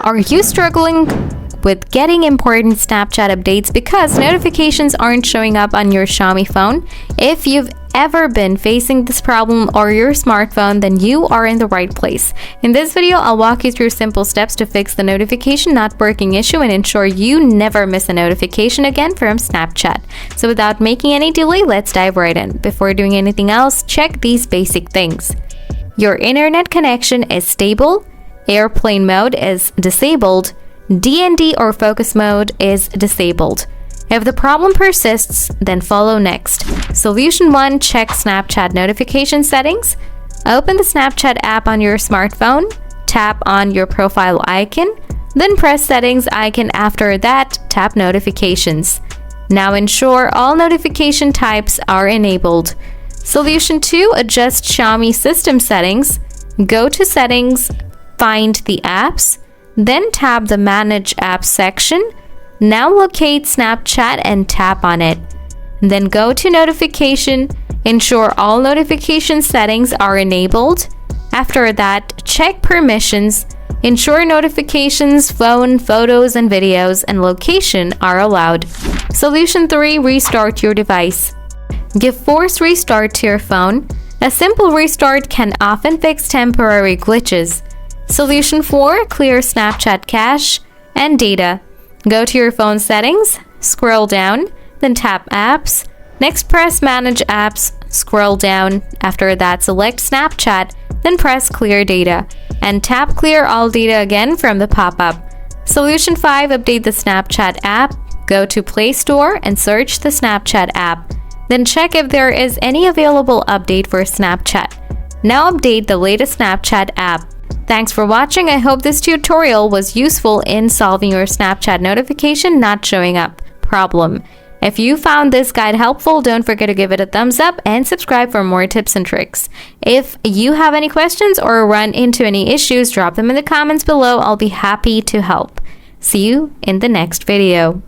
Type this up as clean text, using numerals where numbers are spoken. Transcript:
Are you struggling with getting important Snapchat updates because notifications aren't showing up on your Xiaomi phone? If you've ever been facing this problem or your smartphone, then you are in the right place. In this video, I'll walk you through simple steps to fix the notification not working issue and ensure you never miss a notification again from Snapchat. So without making any delay, let's dive right in. Before doing anything else, check these basic things. Your internet connection is stable, airplane mode is disabled, DND or focus mode is disabled. If the problem persists, then follow next. Solution 1. Check Snapchat notification settings. Open the Snapchat app on your smartphone, tap on your profile icon, then press settings icon. After that, tap notifications. Now ensure all notification types are enabled. Solution 2. Adjust Xiaomi system settings. Go to settings, find the apps, then tap the Manage Apps section. Now locate Snapchat and tap on it. Then go to Notification. Ensure all notification settings are enabled. After that, check Permissions. Ensure notifications, phone, photos, and videos, and location are allowed. Solution 3. Restart your device. Give force restart to your phone. A simple restart can often fix temporary glitches. Solution 4. Clear Snapchat cache and data. Go to your phone settings, scroll down, then tap Apps. Next, press Manage Apps, scroll down. After that, select Snapchat, then press Clear Data, and tap Clear All Data again from the pop-up. Solution 5. Update the Snapchat app. Go to Play Store and search the Snapchat app. Then check if there is any available update for Snapchat. Now update the latest Snapchat app. Thanks for watching. I hope this tutorial was useful in solving your Snapchat notification not showing up problem. If you found this guide helpful, don't forget to give it a thumbs up and subscribe for more tips and tricks. If you have any questions or run into any issues, drop them in the comments below. I'll be happy to help. See you in the next video.